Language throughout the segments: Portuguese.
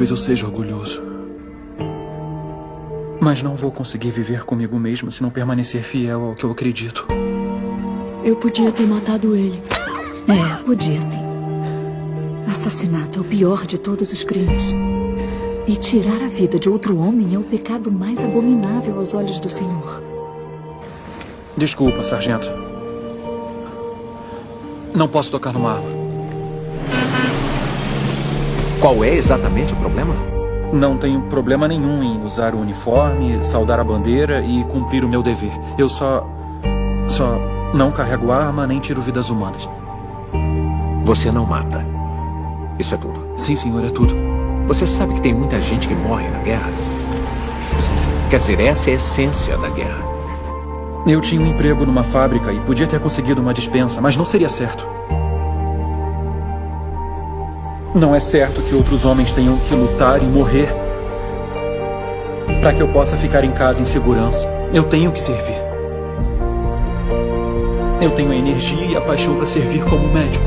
Talvez eu seja orgulhoso. Mas não vou conseguir viver comigo mesmo se não permanecer fiel ao que eu acredito. Eu podia ter matado ele. Podia sim. Assassinato é o pior de todos os crimes. E tirar a vida de outro homem é o pecado mais abominável aos olhos do Senhor. Desculpa, sargento. Não posso tocar numa arma. Qual é exatamente o problema? Não tenho problema nenhum em usar o uniforme, saudar a bandeira e cumprir o meu dever. Eu só não carrego arma nem tiro vidas humanas. Você não mata. Isso é tudo. Sim, senhor, é tudo. Você sabe que tem muita gente que morre na guerra? Sim. Quer dizer, essa é a essência da guerra. Eu tinha um emprego numa fábrica e podia ter conseguido uma dispensa, mas não seria certo. Não é certo que outros homens tenham que lutar e morrer para que eu possa ficar em casa em segurança. Eu tenho que servir. Eu tenho a energia e a paixão para servir como médico.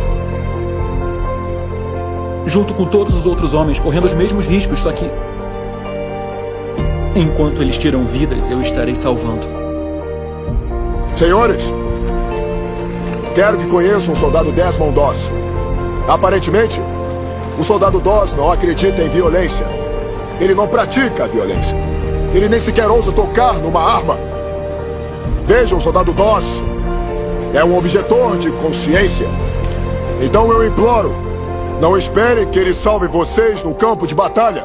Junto com todos os outros homens, correndo os mesmos riscos, só que enquanto eles tiram vidas, eu estarei salvando. Senhores, quero que conheçam o soldado Desmond Doss. Aparentemente, o soldado Doss não acredita em violência. Ele não pratica a violência. Ele nem sequer ousa tocar numa arma. Vejam, o soldado Doss é um objetor de consciência. Então eu imploro, não esperem que ele salve vocês no campo de batalha.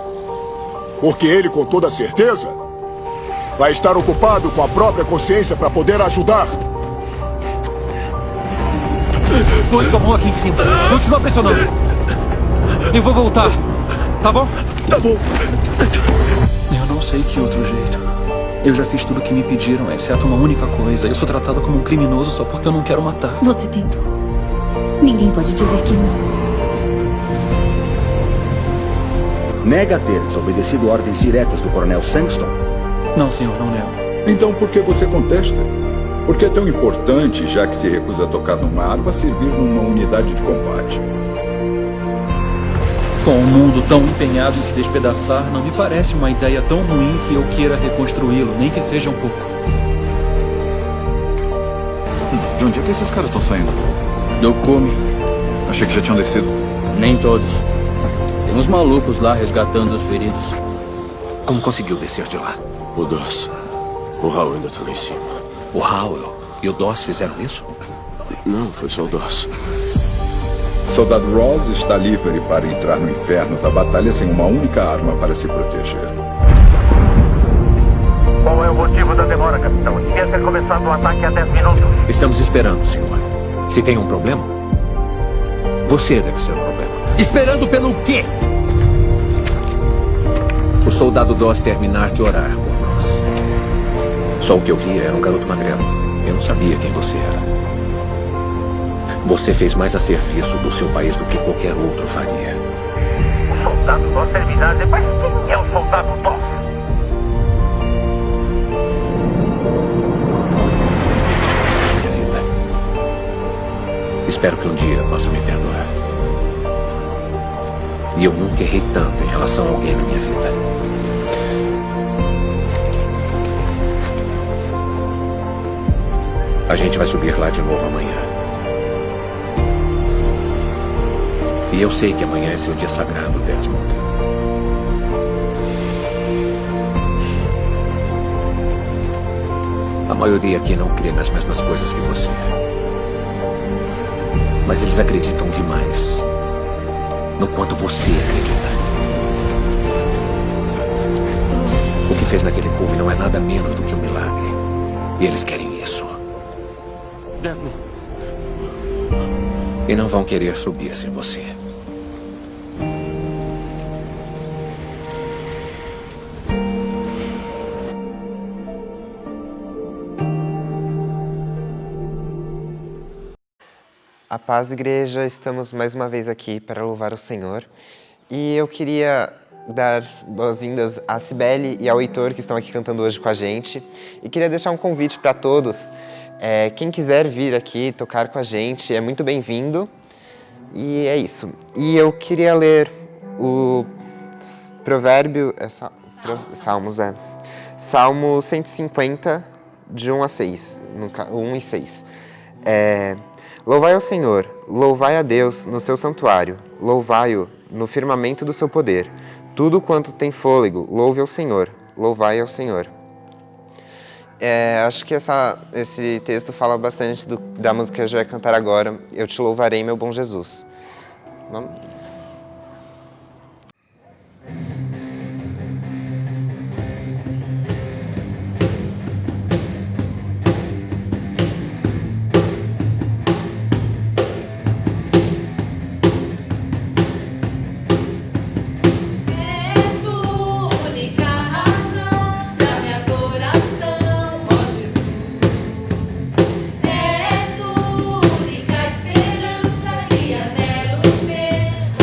Porque ele, com toda certeza, vai estar ocupado com a própria consciência para poder ajudar. Põe sua mão aqui em cima. Continua pressionando. Eu vou voltar, tá bom? Tá bom. Eu não sei que outro jeito. Eu já fiz tudo o que me pediram, exceto uma única coisa. Eu sou tratado como um criminoso só porque eu não quero matar. Você tentou. Ninguém pode dizer que não. Nega ter desobedecido ordens diretas do Coronel Sangston? Não, senhor, não nego. Então por que você contesta? Por que é tão importante, já que se recusa a tocar numa arma, servir numa unidade de combate? Com o mundo tão empenhado em se despedaçar, não me parece uma ideia tão ruim que eu queira reconstruí-lo, nem que seja um pouco. De onde é que esses caras estão saindo? Do cume. Achei que já tinham descido. Nem todos. Tem uns malucos lá resgatando os feridos. Como conseguiu descer de lá? O Doss. O Howell ainda tá lá em cima. O Howell e o Doss fizeram isso? Não, foi só o Doss. Soldado Ross está livre para entrar no inferno da batalha sem uma única arma para se proteger. Qual é o motivo da demora, capitão? Devia ter começado o ataque há 10 minutos. Estamos esperando, senhor. Se tem um problema, você deve ser o problema. Esperando pelo quê? O soldado Doss terminar de orar por nós. Só o que eu via era um garoto magrelo. Eu não sabia quem você era. Você fez mais a serviço do seu país do que qualquer outro faria. O soldado Doss terminar depois. Quem é o soldado Doss? Minha vida. Espero que um dia possa me perdoar. E eu nunca errei tanto em relação a alguém na minha vida. A gente vai subir lá de novo amanhã. E eu sei que amanhã é seu dia sagrado, Desmond. A maioria aqui não crê nas mesmas coisas que você. Mas eles acreditam demais no quanto você acredita. O que fez naquele cume não é nada menos do que um milagre. E eles querem isso. Desmond. E não vão querer subir sem você. A paz, igreja, estamos mais uma vez aqui para louvar o Senhor. E eu queria dar boas-vindas à Cibele e ao Heitor, que estão aqui cantando hoje com a gente. E queria deixar um convite para todos. Quem quiser vir aqui tocar com a gente é muito bem-vindo. E é isso. E eu queria ler Salmos, Salmo 150, de 1 a 6. 1 e 6. Louvai ao Senhor, louvai a Deus no seu santuário, louvai-o no firmamento do seu poder. Tudo quanto tem fôlego, louve ao Senhor, louvai ao Senhor. Acho que esse texto fala bastante da música que a gente vai cantar agora, Eu Te Louvarei, Meu Bom Jesus. Vamos? És tua única esperança que anelo ver.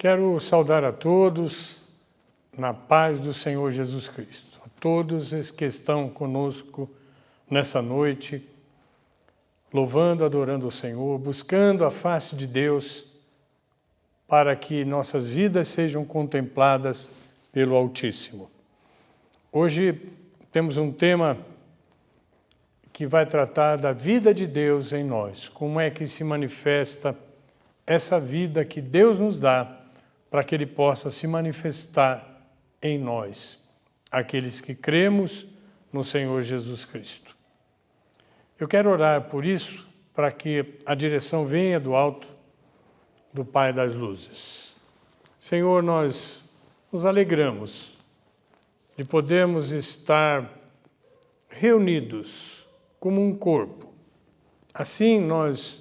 Quero saudar a todos na paz do Senhor Jesus Cristo. A todos os que estão conosco nessa noite, louvando, adorando o Senhor, buscando a face de Deus para que nossas vidas sejam contempladas pelo Altíssimo. Hoje temos um tema que vai tratar da vida de Deus em nós. Como é que se manifesta essa vida que Deus nos dá para que Ele possa se manifestar em nós, aqueles que cremos no Senhor Jesus Cristo. Eu quero orar por isso, para que a direção venha do alto, do Pai das Luzes. Senhor, nós nos alegramos de podermos estar reunidos como um corpo. Assim nós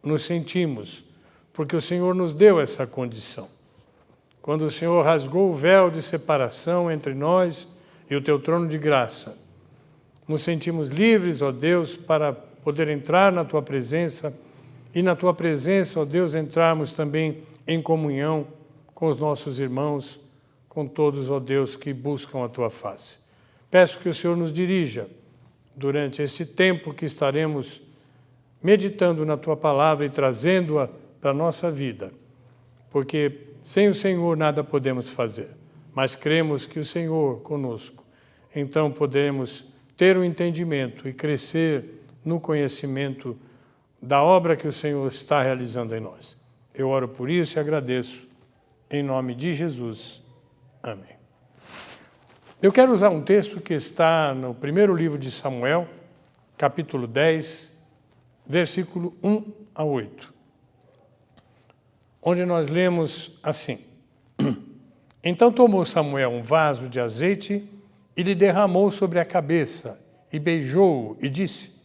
nos sentimos, porque o Senhor nos deu essa condição. Quando o Senhor rasgou o véu de separação entre nós e o Teu trono de graça, nos sentimos livres, ó Deus, para poder entrar na Tua presença e na Tua presença, ó Deus, entrarmos também em comunhão com os nossos irmãos, com todos, ó Deus, que buscam a Tua face. Peço que o Senhor nos dirija durante esse tempo que estaremos meditando na Tua palavra e trazendo-a para a nossa vida, porque sem o Senhor nada podemos fazer, mas cremos que o Senhor conosco, então podemos ter um entendimento e crescer no conhecimento da obra que o Senhor está realizando em nós. Eu oro por isso e agradeço, em nome de Jesus. Amém. Eu quero usar um texto que está no primeiro livro de Samuel, capítulo 10, versículo 1 a 8, onde nós lemos assim: Então tomou Samuel um vaso de azeite e lhe derramou sobre a cabeça, e beijou-o, e disse: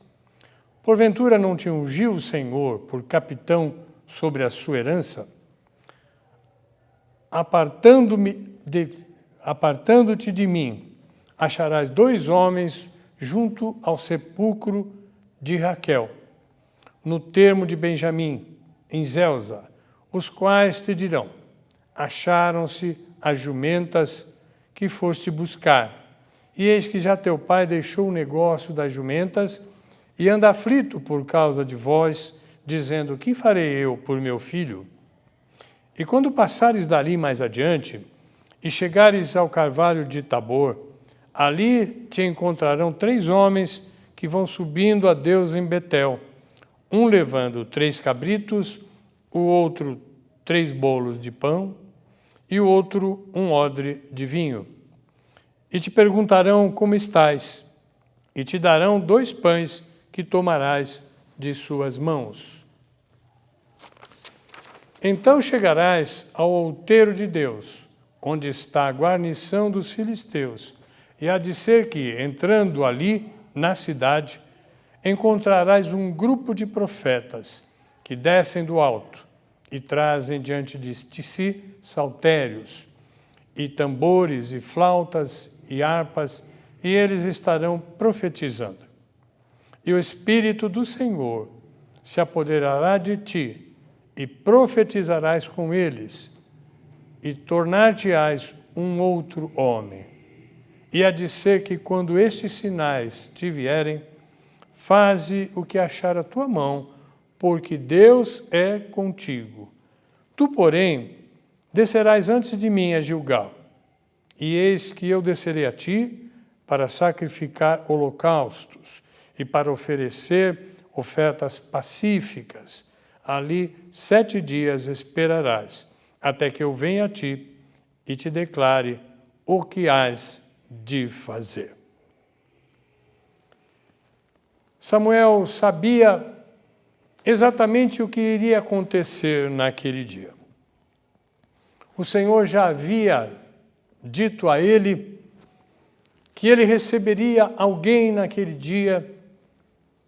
Porventura não te ungiu o Senhor por capitão sobre a sua herança? Apartando-te de mim, acharás 2 homens junto ao sepulcro de Raquel, no termo de Benjamim, em Zelza, os quais te dirão: acharam-se as jumentas que foste buscar, e eis que já teu pai deixou o negócio das jumentas e anda aflito por causa de vós, dizendo: que farei eu por meu filho? E quando passares dali mais adiante, e chegares ao carvalho de Tabor, ali te encontrarão 3 homens que vão subindo a Deus em Betel, um levando 3 cabritos, o outro 3 bolos de pão, e o outro um odre de vinho. E te perguntarão como estás, e te darão 2 pães que tomarás de suas mãos. Então chegarás ao outeiro de Deus, onde está a guarnição dos filisteus, e há de ser que, entrando ali na cidade, encontrarás um grupo de profetas que descem do alto e trazem diante de si saltérios, e tambores, e flautas, e harpas, e eles estarão profetizando. E o Espírito do Senhor se apoderará de ti, e profetizarás com eles, e tornar-te-ás um outro homem. E há de ser que, quando estes sinais te vierem, faze o que achar a tua mão, porque Deus é contigo. Tu, porém, descerás antes de mim a Gilgal, e eis que eu descerei a ti para sacrificar holocaustos e para oferecer ofertas pacíficas. Ali 7 dias esperarás, até que eu venha a ti e te declare o que hás de fazer. Samuel sabia exatamente o que iria acontecer naquele dia. O Senhor já havia dito a ele que ele receberia alguém naquele dia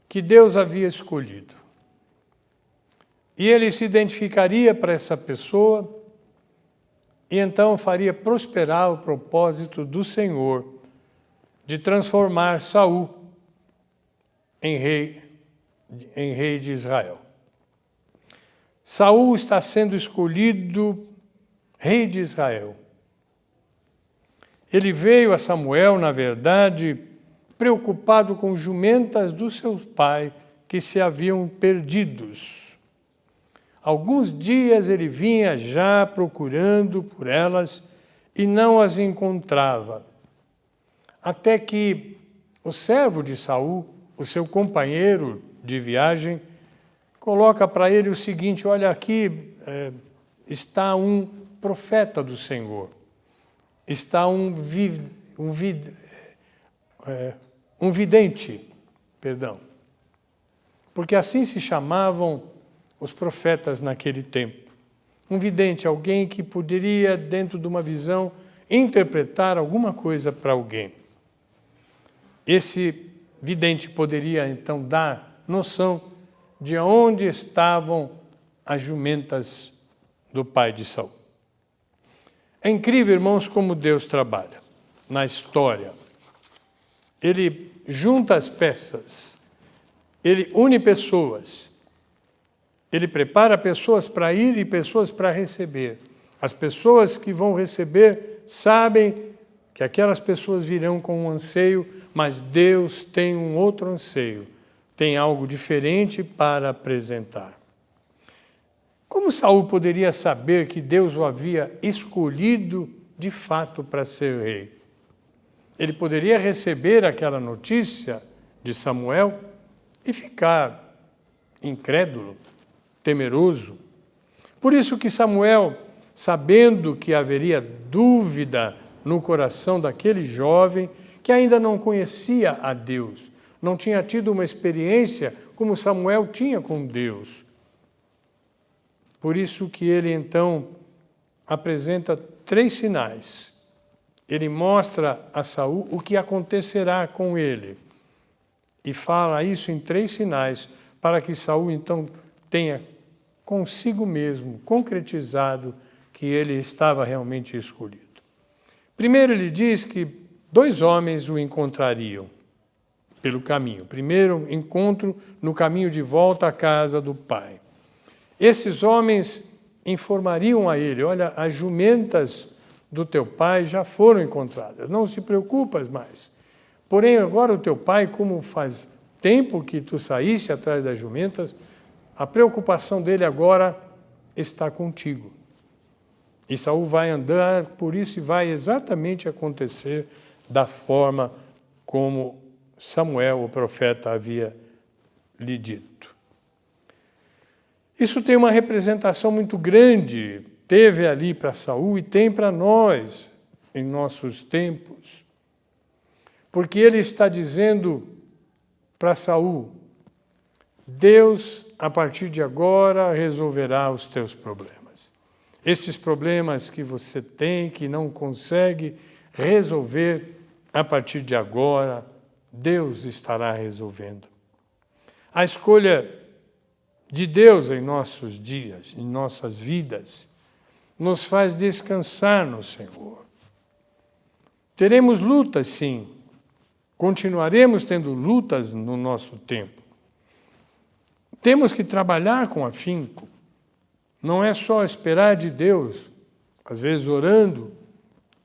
que Deus havia escolhido. E ele se identificaria para essa pessoa e então faria prosperar o propósito do Senhor de transformar Saul em rei de Israel. Saul está sendo escolhido rei de Israel. Ele veio a Samuel, na verdade, preocupado com jumentas do seu pai que se haviam perdidos. Alguns dias ele vinha já procurando por elas e não as encontrava. Até que o servo de Saul, o seu companheiro de viagem, coloca para ele o seguinte: olha, aqui está um profeta do Senhor, está um vidente, porque assim se chamavam os profetas naquele tempo. Um vidente, alguém que poderia, dentro de uma visão, interpretar alguma coisa para alguém. Esse vidente poderia, então, dar noção de onde estavam as jumentas do pai de Saul. É incrível, irmãos, como Deus trabalha na história. Ele junta as peças, ele une pessoas, ele prepara pessoas para ir e pessoas para receber. As pessoas que vão receber sabem que aquelas pessoas virão com um anseio, mas Deus tem um outro anseio, tem algo diferente para apresentar. Como Saul poderia saber que Deus o havia escolhido de fato para ser rei? Ele poderia receber aquela notícia de Samuel e ficar incrédulo, temeroso. Por isso que Samuel, sabendo que haveria dúvida no coração daquele jovem que ainda não conhecia a Deus, não tinha tido uma experiência como Samuel tinha com Deus. Por isso que ele, então, apresenta 3 sinais. Ele mostra a Saul o que acontecerá com ele. E fala isso em 3 sinais, para que Saul, então, tenha consigo mesmo concretizado que ele estava realmente escolhido. Primeiro, ele diz que 2 homens o encontrariam pelo caminho. Primeiro encontro no caminho de volta à casa do pai. Esses homens informariam a ele: olha, as jumentas do teu pai já foram encontradas, não se preocupas mais. Porém, agora o teu pai, como faz tempo que tu saísse atrás das jumentas, a preocupação dele agora está contigo. E Saul vai andar por isso e vai exatamente acontecer da forma como Samuel, o profeta, havia lhe dito. Isso tem uma representação muito grande, teve ali para Saul e tem para nós em nossos tempos. Porque ele está dizendo para Saul: Deus, a partir de agora, resolverá os teus problemas. Estes problemas que você tem, que não consegue resolver, a partir de agora, Deus estará resolvendo. A escolha de Deus em nossos dias, em nossas vidas, nos faz descansar no Senhor. Teremos lutas, sim. Continuaremos tendo lutas no nosso tempo. Temos que trabalhar com afinco. Não é só esperar de Deus, às vezes orando,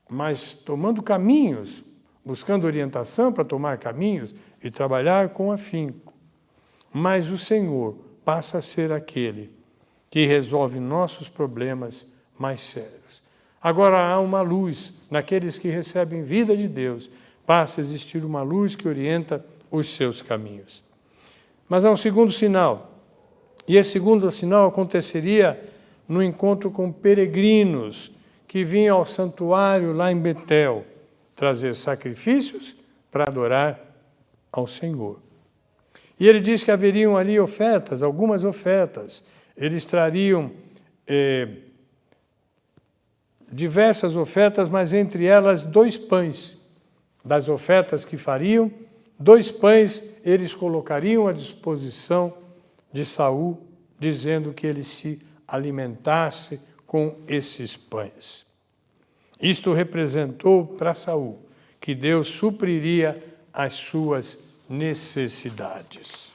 mas tomando caminhos, buscando orientação para tomar caminhos e trabalhar com afinco. Mas o Senhor passa a ser aquele que resolve nossos problemas mais sérios. Agora há uma luz naqueles que recebem vida de Deus. Passa a existir uma luz que orienta os seus caminhos. Mas há um segundo sinal. E esse segundo sinal aconteceria no encontro com peregrinos que vinham ao santuário lá em Betel trazer sacrifícios para adorar ao Senhor. E ele diz que haveriam ali ofertas, algumas ofertas. Eles trariam diversas ofertas, mas entre elas 2 pães. Das ofertas que fariam, 2 pães eles colocariam à disposição de Saul, dizendo que ele se alimentasse com esses pães. Isto representou para Saul que Deus supriria as suas necessidades.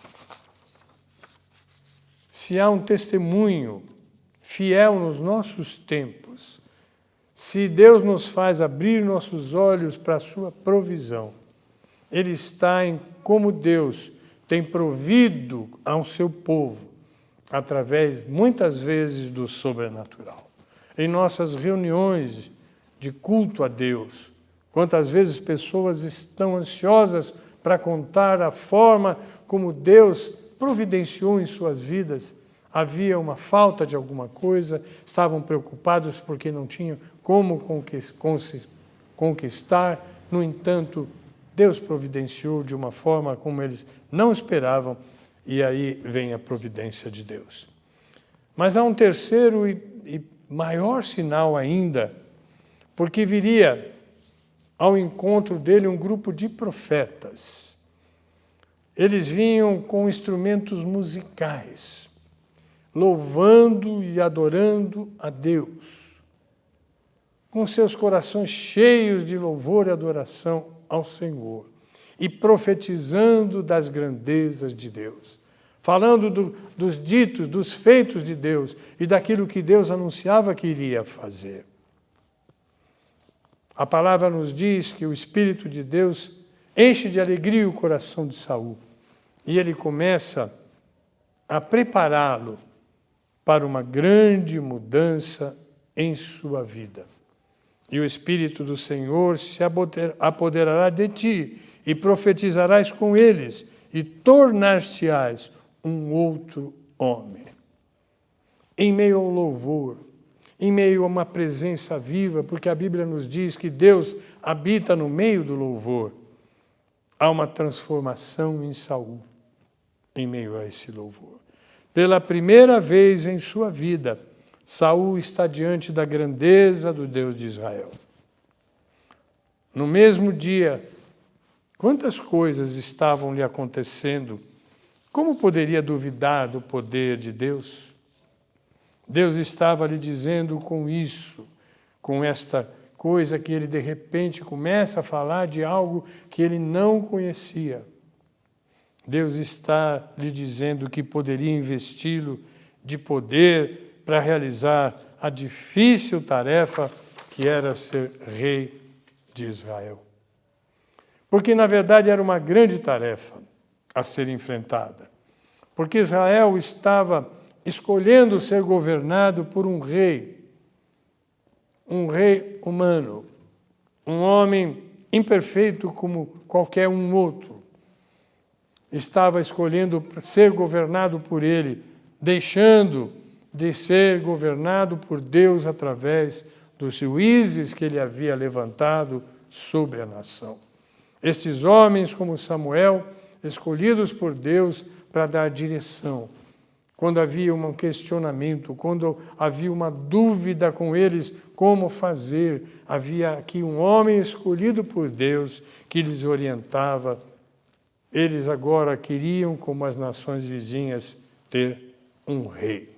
Se há um testemunho fiel nos nossos tempos se Deus nos faz abrir nossos olhos para a sua provisão, Ele está em como Deus tem provido ao seu povo, através, muitas vezes, do sobrenatural. Em nossas reuniões de culto a Deus, quantas vezes pessoas estão ansiosas para contar a forma como Deus providenciou em suas vidas. Havia uma falta de alguma coisa, estavam preocupados porque não tinham como conquistar. No entanto, Deus providenciou de uma forma como eles não esperavam, e aí vem a providência de Deus. Mas há um terceiro e maior sinal ainda, porque viria ao encontro dele um grupo de profetas. Eles vinham com instrumentos musicais, louvando e adorando a Deus, com seus corações cheios de louvor e adoração ao Senhor, e profetizando das grandezas de Deus, falando dos ditos, dos feitos de Deus e daquilo que Deus anunciava que iria fazer. A palavra nos diz que o Espírito de Deus enche de alegria o coração de Saul, e ele começa a prepará-lo para uma grande mudança em sua vida. E o Espírito do Senhor se apoderará de ti, e profetizarás com eles, e tornar-te-ás um outro homem. Em meio ao louvor, em meio a uma presença viva, porque a Bíblia nos diz que Deus habita no meio do louvor, há uma transformação em Saul, em meio a esse louvor. Pela primeira vez em sua vida, Saul está diante da grandeza do Deus de Israel. No mesmo dia, quantas coisas estavam lhe acontecendo? Como poderia duvidar do poder de Deus? Deus estava lhe dizendo com isso, com esta coisa que ele de repente começa a falar de algo que ele não conhecia. Deus está lhe dizendo que poderia investi-lo de poder para realizar a difícil tarefa que era ser rei de Israel. Porque, na verdade, era uma grande tarefa a ser enfrentada. Porque Israel estava escolhendo ser governado por um rei humano, um homem imperfeito como qualquer um outro. Estava escolhendo ser governado por ele, deixando de ser governado por Deus através dos juízes que ele havia levantado sobre a nação. Estes homens, como Samuel, escolhidos por Deus para dar direção. Quando havia um questionamento, quando havia uma dúvida com eles, como fazer, havia aqui um homem escolhido por Deus que lhes orientava. Eles agora queriam, como as nações vizinhas, ter um rei.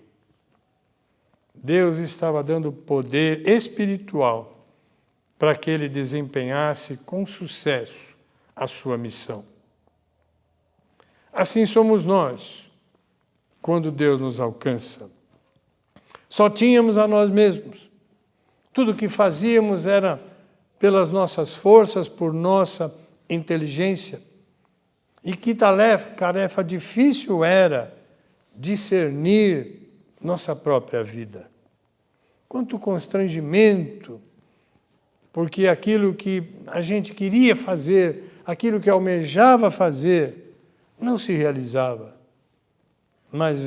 Deus estava dando poder espiritual para que ele desempenhasse com sucesso a sua missão. Assim somos nós, quando Deus nos alcança. Só tínhamos a nós mesmos. Tudo o que fazíamos era pelas nossas forças, por nossa inteligência. E que tarefa difícil era discernir nossa própria vida. Quanto constrangimento, porque aquilo que a gente queria fazer, aquilo que almejava fazer, não se realizava. Mas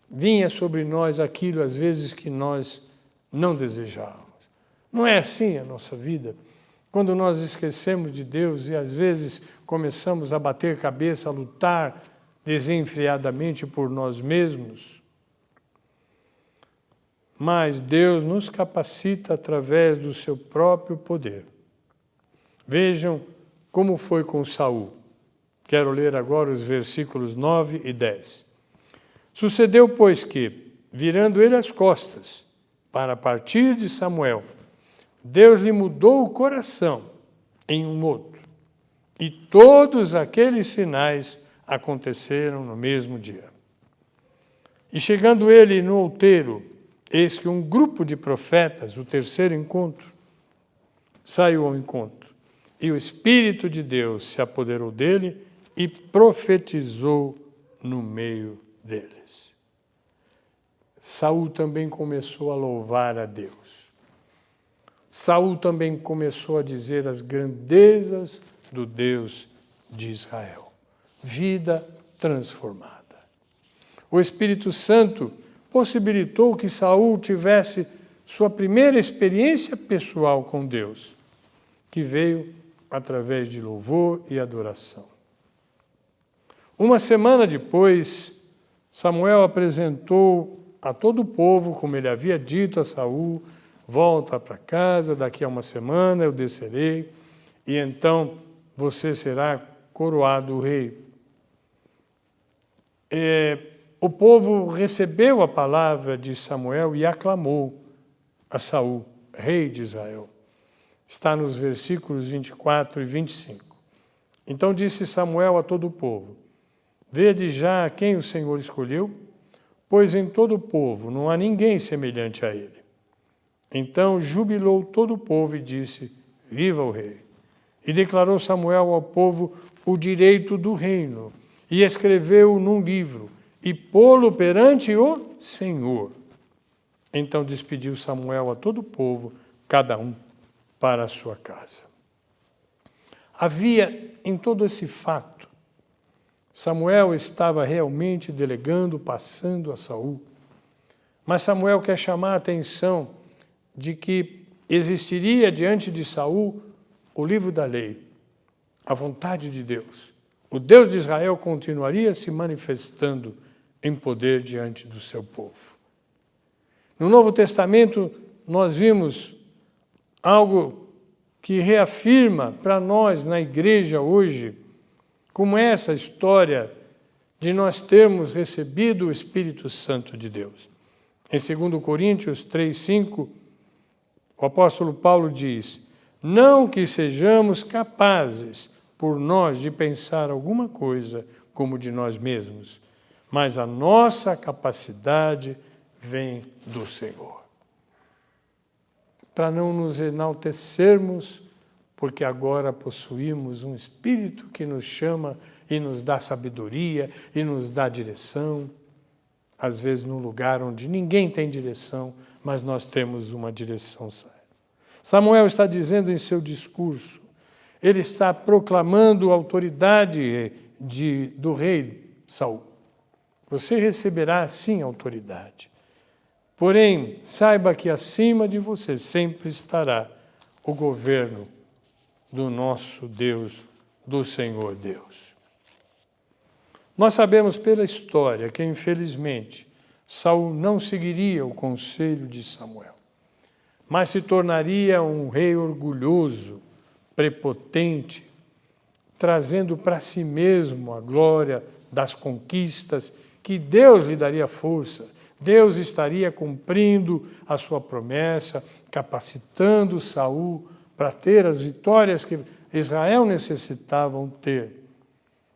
vinha sobre nós aquilo, às vezes, que nós não desejávamos. Não é assim a nossa vida? Quando nós esquecemos de Deus e, às vezes, começamos a bater cabeça, a lutar desenfreadamente por nós mesmos. Mas Deus nos capacita através do seu próprio poder. Vejam como foi com Saul. Quero ler agora os versículos 9 e 10. Sucedeu, pois, que, virando ele as costas para partir de Samuel, Deus lhe mudou o coração em um outro. E todos aqueles sinais aconteceram no mesmo dia. E chegando ele no outeiro, eis que um grupo de profetas, o terceiro encontro, saiu ao encontro. E o Espírito de Deus se apoderou dele e profetizou no meio deles. Saul também começou a louvar a Deus. Saul também começou a dizer as grandezas do Deus de Israel. Vida transformada. O Espírito Santo possibilitou que Saul tivesse sua primeira experiência pessoal com Deus, que veio através de louvor e adoração. Uma semana depois, Samuel apresentou a todo o povo, como ele havia dito a Saul: volta para casa, daqui a uma semana eu descerei, e então você será coroado rei. O povo recebeu a palavra de Samuel e aclamou a Saul, rei de Israel. Está nos versículos 24 e 25. Então disse Samuel a todo o povo: vede já quem o Senhor escolheu, pois em todo o povo não há ninguém semelhante a ele. Então jubilou todo o povo e disse: viva o rei! E declarou Samuel ao povo o direito do reino, e escreveu num livro, e pô-lo perante o Senhor. Então despediu Samuel a todo o povo, cada um para a sua casa. Havia em todo esse fato, Samuel estava realmente delegando, passando a Saul. Mas Samuel quer chamar a atenção de que existiria diante de Saul o livro da lei, a vontade de Deus. O Deus de Israel continuaria se manifestando em poder diante do seu povo. No Novo Testamento, nós vimos algo que reafirma para nós, na igreja hoje, como é essa história de nós termos recebido o Espírito Santo de Deus. Em 2 Coríntios 3:5, o apóstolo Paulo diz: não que sejamos capazes por nós de pensar alguma coisa como de nós mesmos, mas a nossa capacidade vem do Senhor. Para não nos enaltecermos, porque agora possuímos um Espírito que nos chama e nos dá sabedoria e nos dá direção, às vezes num lugar onde ninguém tem direção, mas nós temos uma direção certa. Samuel está dizendo em seu discurso, ele está proclamando a autoridade do rei Saul. Você receberá, sim, autoridade. Porém, saiba que acima de você sempre estará o governo do nosso Deus, do Senhor Deus. Nós sabemos pela história que, infelizmente, Saul não seguiria o conselho de Samuel, mas se tornaria um rei orgulhoso, prepotente, trazendo para si mesmo a glória das conquistas, que Deus lhe daria força. Deus estaria cumprindo a sua promessa, capacitando Saul para ter as vitórias que Israel necessitavam ter.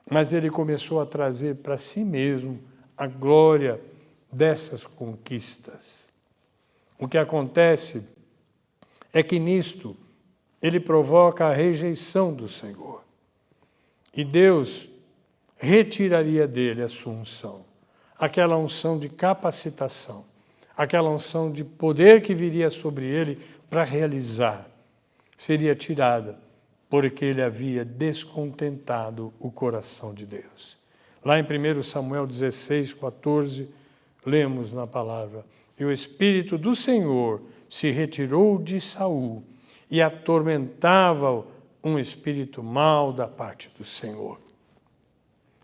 Mas ele começou a trazer para si mesmo a glória dessas conquistas. O que acontece é que nisto ele provoca a rejeição do Senhor. E Deus retiraria dele a sua unção, aquela unção de capacitação, aquela unção de poder que viria sobre ele para realizar, seria tirada, porque ele havia descontentado o coração de Deus. Lá em 1 Samuel 16:14, lemos na palavra: e o Espírito do Senhor se retirou de Saul e atormentava um espírito mau da parte do Senhor.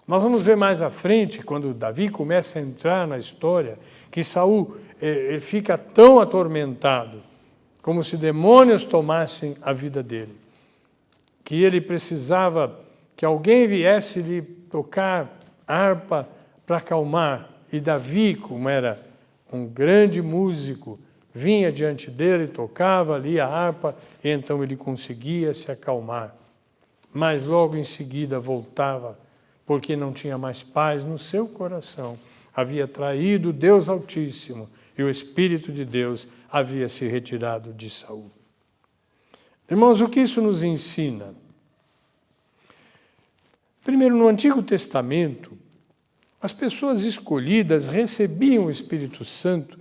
Nós vamos ver mais à frente, quando Davi começa a entrar na história, que Saul ele fica tão atormentado, como se demônios tomassem a vida dele, que ele precisava que alguém viesse lhe tocar harpa para acalmar. E Davi, como era um grande músico, vinha diante dele, tocava ali a harpa, e então ele conseguia se acalmar. Mas logo em seguida voltava, porque não tinha mais paz no seu coração, havia traído Deus Altíssimo e o Espírito de Deus havia se retirado de Saul. Irmãos, o que isso nos ensina? Primeiro, no Antigo Testamento, as pessoas escolhidas recebiam o Espírito Santo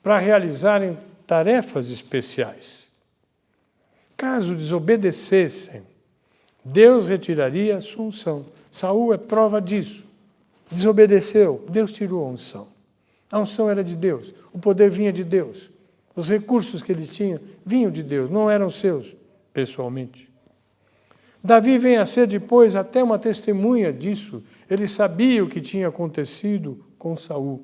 para realizarem tarefas especiais. Caso desobedecessem, Deus retiraria a sua unção. Saul é prova disso. Desobedeceu, Deus tirou a unção. A unção era de Deus, o poder vinha de Deus. Os recursos que ele tinha vinham de Deus, não eram seus, pessoalmente. Davi vem a ser depois até uma testemunha disso. Ele sabia o que tinha acontecido com Saul.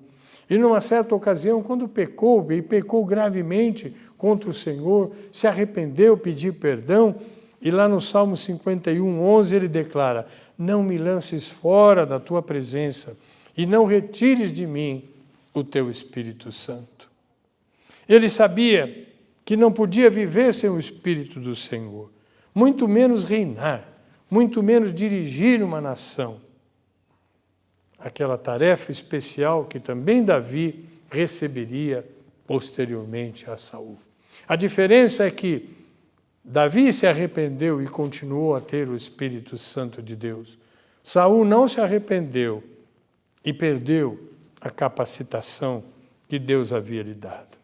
E numa certa ocasião, quando pecou, e pecou gravemente contra o Senhor, se arrependeu, pediu perdão, e lá no Salmo 51:11 ele declara: não me lances fora da tua presença e não retires de mim o teu Espírito Santo. Ele sabia que não podia viver sem o Espírito do Senhor, muito menos reinar, muito menos dirigir uma nação. Aquela tarefa especial que também Davi receberia posteriormente a Saul. A diferença é que Davi se arrependeu e continuou a ter o Espírito Santo de Deus. Saul não se arrependeu e perdeu a capacitação que Deus havia lhe dado.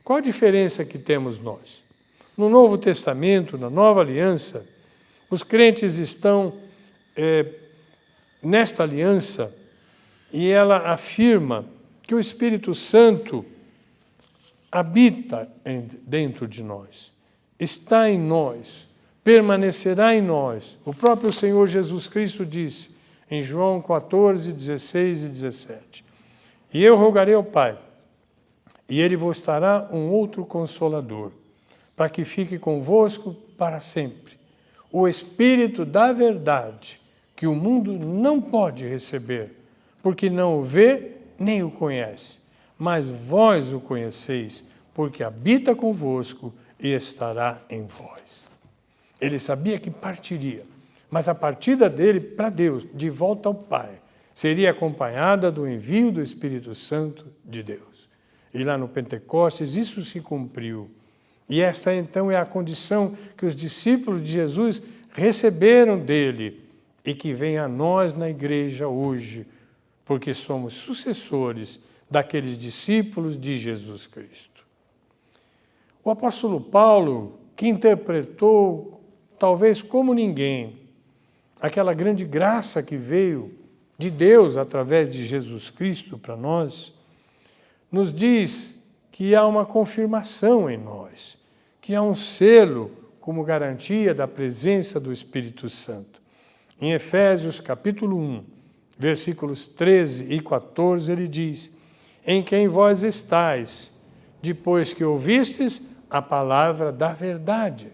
Qual a diferença que temos nós? No Novo Testamento, na Nova Aliança, os crentes estão nesta aliança e ela afirma que o Espírito Santo habita dentro de nós, está em nós, permanecerá em nós. O próprio Senhor Jesus Cristo disse em João 14, 16 e 17: e eu rogarei ao Pai, e Ele vos dará um outro Consolador, para que fique convosco para sempre, o Espírito da verdade, que o mundo não pode receber, porque não o vê nem o conhece. Mas vós o conheceis, porque habita convosco e estará em vós. Ele sabia que partiria, mas a partida dele para Deus, de volta ao Pai, seria acompanhada do envio do Espírito Santo de Deus. E lá no Pentecostes isso se cumpriu. E esta então é a condição que os discípulos de Jesus receberam dele e que vem a nós na igreja hoje, porque somos sucessores daqueles discípulos de Jesus Cristo. O apóstolo Paulo, que interpretou, talvez como ninguém, aquela grande graça que veio de Deus através de Jesus Cristo para nós, nos diz que há uma confirmação em nós, que há um selo como garantia da presença do Espírito Santo. Em Efésios capítulo 1, versículos 13 e 14, ele diz: em quem vós estáis, depois que ouvistes a palavra da verdade.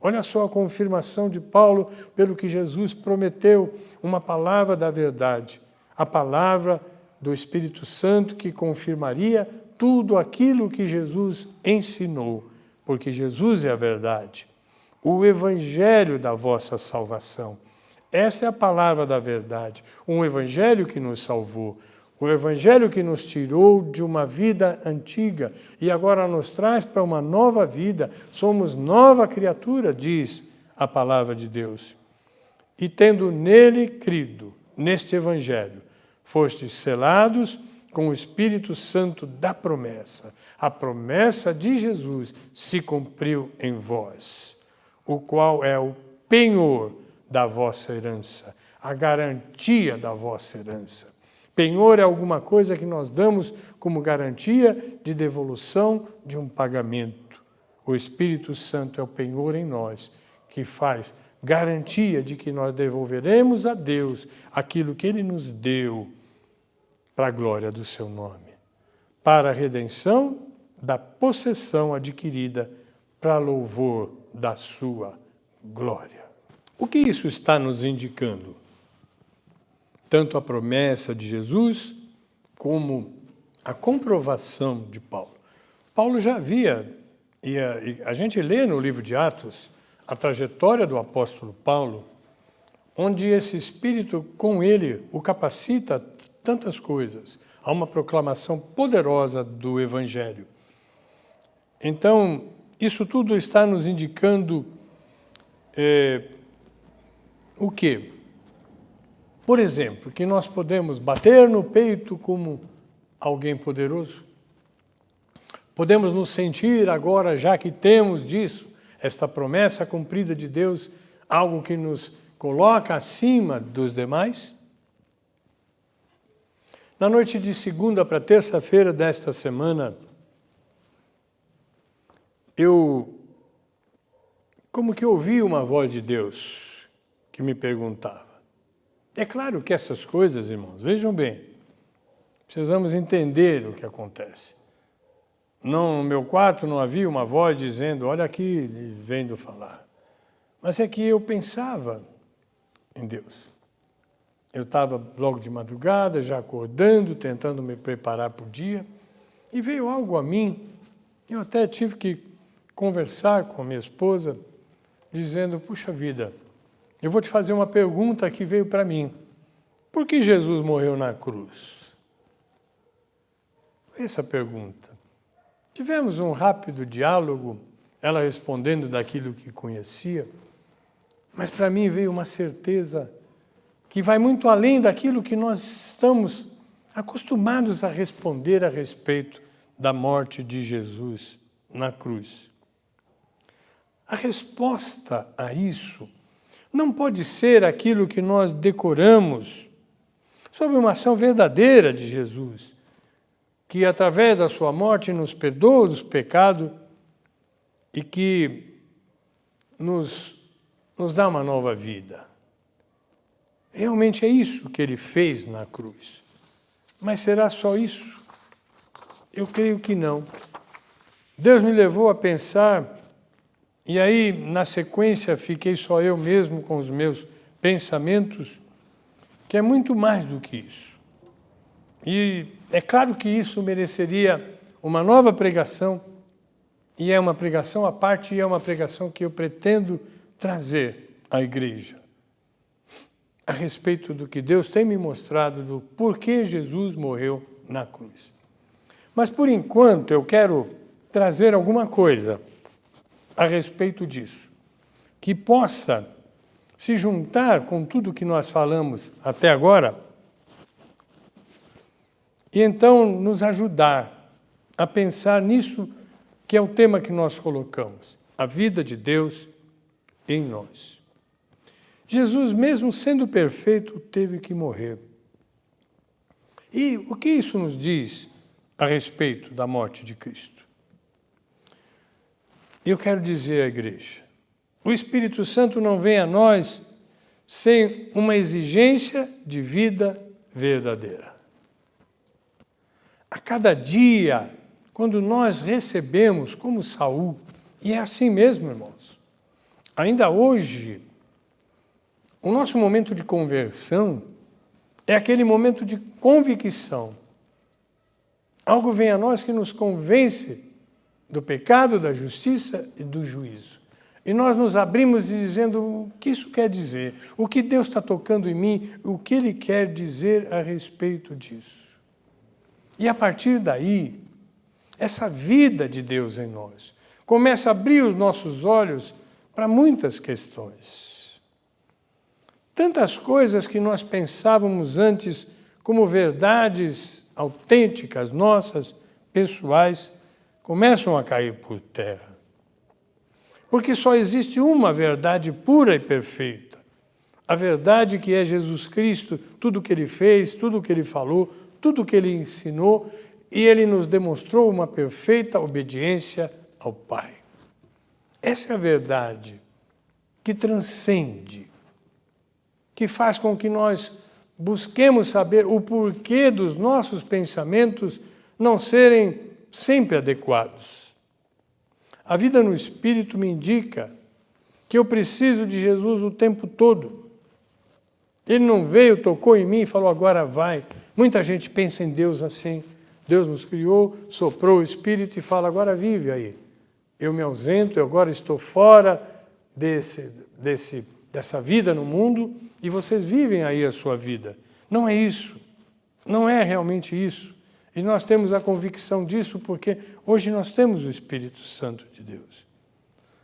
Olha só a confirmação de Paulo pelo que Jesus prometeu, uma palavra da verdade, a palavra do Espírito Santo que confirmaria tudo aquilo que Jesus ensinou, porque Jesus é a verdade, o evangelho da vossa salvação. Essa é a palavra da verdade, um evangelho que nos salvou, o evangelho que nos tirou de uma vida antiga e agora nos traz para uma nova vida. Somos nova criatura, diz a palavra de Deus. E tendo nele crido, neste evangelho, fostes selados com o Espírito Santo da promessa. A promessa de Jesus se cumpriu em vós, o qual é o penhor da vossa herança, a garantia da vossa herança. Penhor é alguma coisa que nós damos como garantia de devolução de um pagamento. O Espírito Santo é o penhor em nós, que faz garantia de que nós devolveremos a Deus aquilo que Ele nos deu para a glória do seu nome, para a redenção da possessão adquirida para louvor da sua glória. O que isso está nos indicando? Tanto a promessa de Jesus, como a comprovação de Paulo. Paulo já havia, e a gente lê no livro de Atos, a trajetória do apóstolo Paulo, onde esse Espírito, com ele, o capacita a tantas coisas, a uma proclamação poderosa do Evangelho. Então, isso tudo está nos indicando o quê? Por exemplo, que nós podemos bater no peito como alguém poderoso. Podemos nos sentir agora, já que temos disso, esta promessa cumprida de Deus, algo que nos coloca acima dos demais. Na noite de segunda para terça-feira desta semana, eu como que ouvi uma voz de Deus que me perguntava. É claro que essas coisas, irmãos, vejam bem, precisamos entender o que acontece. No meu quarto não havia uma voz dizendo, olha aqui, vendo falar. Mas é que eu pensava em Deus. Eu estava logo de madrugada, já acordando, tentando me preparar para o dia, e veio algo a mim. Eu até tive que conversar com a minha esposa, dizendo, puxa vida, eu vou te fazer uma pergunta que veio para mim. Por que Jesus morreu na cruz? Essa pergunta. Tivemos um rápido diálogo, ela respondendo daquilo que conhecia, mas para mim veio uma certeza que vai muito além daquilo que nós estamos acostumados a responder a respeito da morte de Jesus na cruz. A resposta a isso não pode ser aquilo que nós decoramos sobre uma ação verdadeira de Jesus, que através da sua morte nos perdoa dos pecados e que nos dá uma nova vida. Realmente é isso que ele fez na cruz. Mas será só isso? Eu creio que não. Deus me levou a pensar, e aí, na sequência, fiquei só eu mesmo com os meus pensamentos, que é muito mais do que isso. E é claro que isso mereceria uma nova pregação, e é uma pregação à parte, e é uma pregação que eu pretendo trazer à igreja, a respeito do que Deus tem me mostrado, do porquê Jesus morreu na cruz. Mas, por enquanto, eu quero trazer alguma coisa a respeito disso, que possa se juntar com tudo que nós falamos até agora, e então nos ajudar a pensar nisso que é o tema que nós colocamos, a vida de Deus em nós. Jesus, mesmo sendo perfeito, teve que morrer. E o que isso nos diz a respeito da morte de Cristo? Eu quero dizer à igreja, o Espírito Santo não vem a nós sem uma exigência de vida verdadeira. A cada dia, quando nós recebemos, como Saul, e é assim mesmo, irmãos, ainda hoje, o nosso momento de conversão é aquele momento de convicção. Algo vem a nós que nos convence do pecado, da justiça e do juízo. E nós nos abrimos dizendo o que isso quer dizer, o que Deus está tocando em mim, o que Ele quer dizer a respeito disso. E a partir daí, essa vida de Deus em nós começa a abrir os nossos olhos para muitas questões. Tantas coisas que nós pensávamos antes como verdades autênticas, nossas, pessoais, começam a cair por terra. Porque só existe uma verdade pura e perfeita. A verdade que é Jesus Cristo, tudo o que Ele fez, tudo o que Ele falou, tudo o que Ele ensinou, e Ele nos demonstrou uma perfeita obediência ao Pai. Essa é a verdade que transcende, que faz com que nós busquemos saber o porquê dos nossos pensamentos não serem sempre adequados. A vida no Espírito me indica que eu preciso de Jesus o tempo todo. Ele não veio, tocou em mim e falou, agora vai. Muita gente pensa em Deus assim. Deus nos criou, soprou o Espírito e fala, agora vive aí. Eu me ausento, eu agora estou fora dessa vida no mundo e vocês vivem aí a sua vida. Não é isso. Não é realmente isso. E nós temos a convicção disso porque hoje nós temos o Espírito Santo de Deus.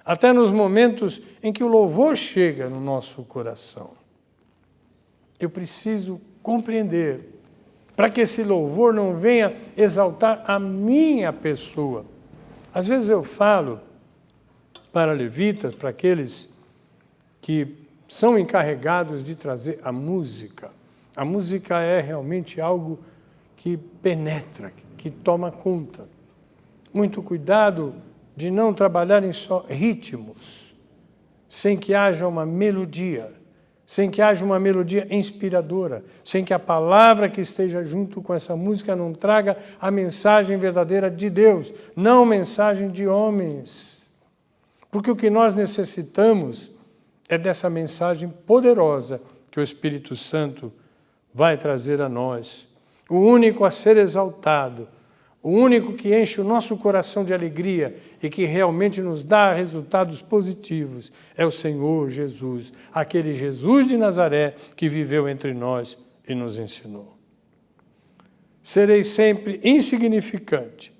Até nos momentos em que o louvor chega no nosso coração. Eu preciso compreender, para que esse louvor não venha exaltar a minha pessoa. Às vezes eu falo para levitas, para aqueles que são encarregados de trazer a música. A música é realmente algo que penetra, que toma conta. Muito cuidado de não trabalharem só ritmos, sem que haja uma melodia, sem que haja uma melodia inspiradora, sem que a palavra que esteja junto com essa música não traga a mensagem verdadeira de Deus, não mensagem de homens. Porque o que nós necessitamos é dessa mensagem poderosa que o Espírito Santo vai trazer a nós. O único a ser exaltado, o único que enche o nosso coração de alegria e que realmente nos dá resultados positivos é o Senhor Jesus, aquele Jesus de Nazaré que viveu entre nós e nos ensinou. Serei sempre insignificante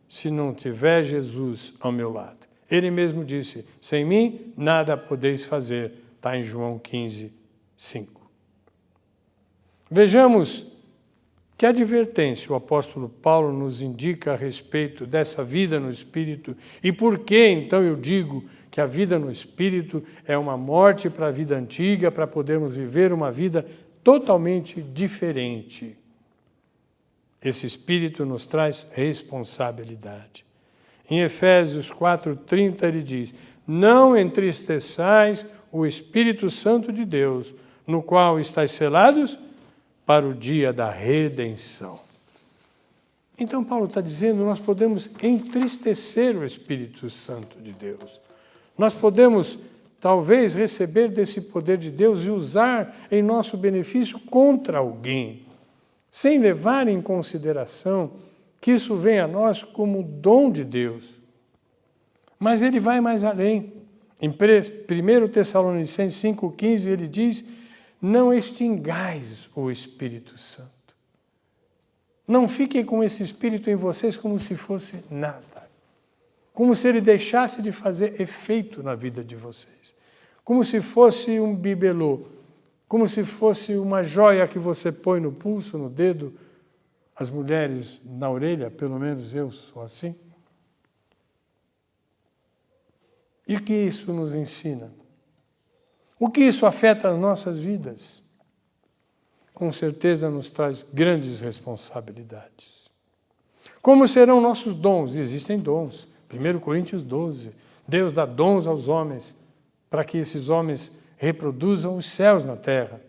se não tiver Jesus ao meu lado. Ele mesmo disse, sem mim nada podeis fazer, está em João 15, 5. Vejamos que advertência o apóstolo Paulo nos indica a respeito dessa vida no Espírito e por que, então, eu digo que a vida no Espírito é uma morte para a vida antiga, para podermos viver uma vida totalmente diferente. Esse Espírito nos traz responsabilidade. Em Efésios 4:30 ele diz, não entristeçais o Espírito Santo de Deus, no qual estáis selados para o dia da redenção. Então Paulo está dizendo, nós podemos entristecer o Espírito Santo de Deus. Nós podemos, talvez, receber desse poder de Deus e usar em nosso benefício contra alguém, sem levar em consideração que isso vem a nós como dom de Deus. Mas ele vai mais além. Em 1 Tessalonicenses 5,15 ele diz, não extingais o Espírito Santo. Não fiquem com esse Espírito em vocês como se fosse nada. Como se ele deixasse de fazer efeito na vida de vocês. Como se fosse um bibelô. Como se fosse uma joia que você põe no pulso, no dedo. As mulheres na orelha, pelo menos eu sou assim. E o que isso nos ensina? O que isso afeta as nossas vidas? Com certeza nos traz grandes responsabilidades. Como serão nossos dons? Existem dons. 1 Coríntios 12. Deus dá dons aos homens para que esses homens reproduzam os céus na terra.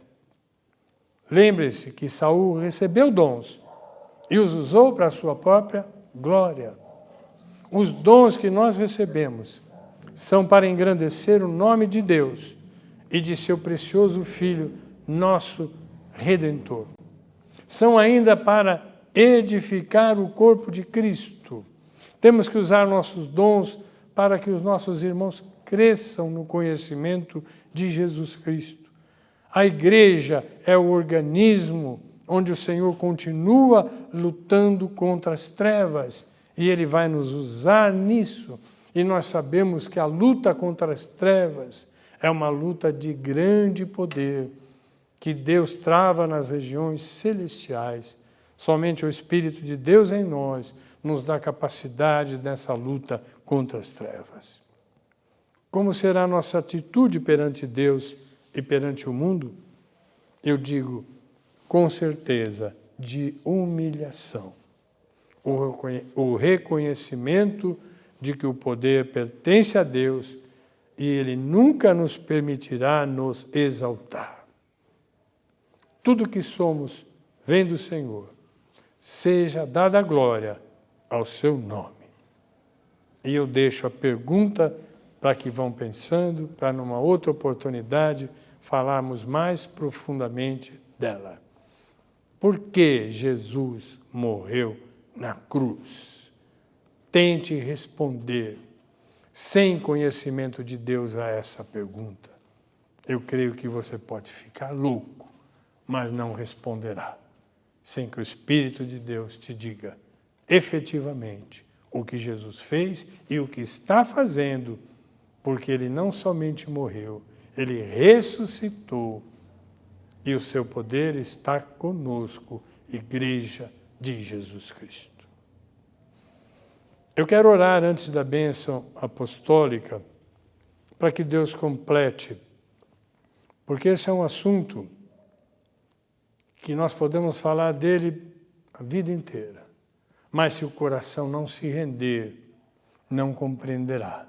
Lembre-se que Saul recebeu dons e os usou para a sua própria glória. Os dons que nós recebemos são para engrandecer o nome de Deus e de seu precioso Filho, nosso Redentor. São ainda para edificar o corpo de Cristo. Temos que usar nossos dons para que os nossos irmãos cresçam no conhecimento de Jesus Cristo. A igreja é o organismo onde o Senhor continua lutando contra as trevas e Ele vai nos usar nisso. E nós sabemos que a luta contra as trevas é uma luta de grande poder que Deus trava nas regiões celestiais. Somente o Espírito de Deus em nós nos dá capacidade nessa luta contra as trevas. Como será a nossa atitude perante Deus e perante o mundo? Eu digo, com certeza, de humilhação. O reconhecimento de que o poder pertence a Deus e Ele nunca nos permitirá nos exaltar. Tudo que somos vem do Senhor. Seja dada a glória ao seu nome. E eu deixo a pergunta para que vão pensando, para numa outra oportunidade falarmos mais profundamente dela. Por que Jesus morreu na cruz? Tente responder sem conhecimento de Deus a essa pergunta. Eu creio que você pode ficar louco, mas não responderá, sem que o Espírito de Deus te diga efetivamente o que Jesus fez e o que está fazendo, porque Ele não somente morreu, Ele ressuscitou e o seu poder está conosco, Igreja de Jesus Cristo. Eu quero orar antes da bênção apostólica para que Deus complete, porque esse é um assunto que nós podemos falar dele a vida inteira, mas se o coração não se render, não compreenderá.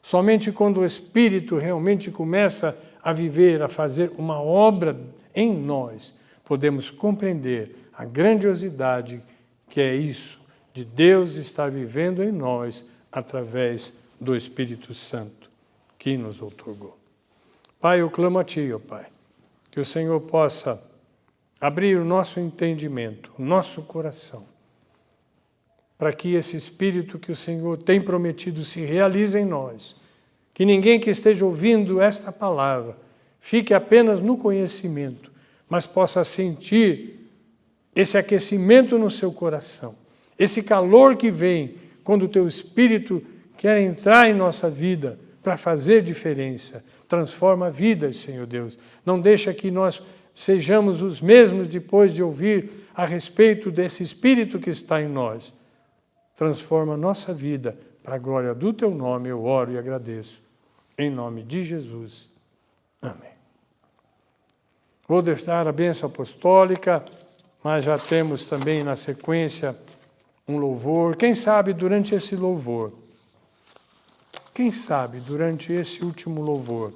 Somente quando o Espírito realmente começa a viver, a fazer uma obra em nós, podemos compreender a grandiosidade que é isso, de Deus estar vivendo em nós através do Espírito Santo que nos outorgou. Pai, eu clamo a Ti, ó Pai, que o Senhor possa abrir o nosso entendimento, o nosso coração, para que esse Espírito que o Senhor tem prometido se realize em nós. Que ninguém que esteja ouvindo esta palavra fique apenas no conhecimento, mas possa sentir esse aquecimento no seu coração, esse calor que vem quando o Teu Espírito quer entrar em nossa vida para fazer diferença. Transforma vidas, Senhor Deus. Não deixa que nós sejamos os mesmos depois de ouvir a respeito desse Espírito que está em nós. Transforma a nossa vida para a glória do Teu nome, eu oro e agradeço. Em nome de Jesus. Amém. Vou deixar a bênção apostólica, mas já temos também na sequência um louvor. Quem sabe durante esse louvor, quem sabe durante esse último louvor,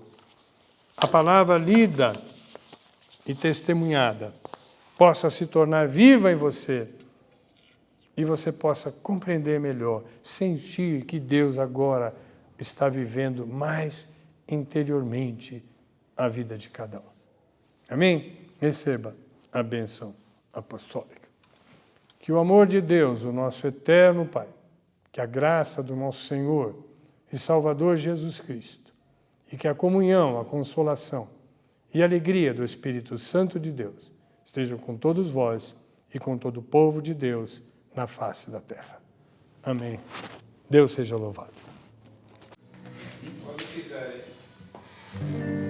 a palavra lida e testemunhada possa se tornar viva em você e você possa compreender melhor, sentir que Deus agora está vivendo mais interiormente a vida de cada um. Amém? Receba a bênção apostólica. Que o amor de Deus, o nosso eterno Pai, que a graça do nosso Senhor e Salvador Jesus Cristo, e que a comunhão, a consolação e a alegria do Espírito Santo de Deus estejam com todos vós e com todo o povo de Deus na face da terra. Amém. Deus seja louvado. Quando quiserem.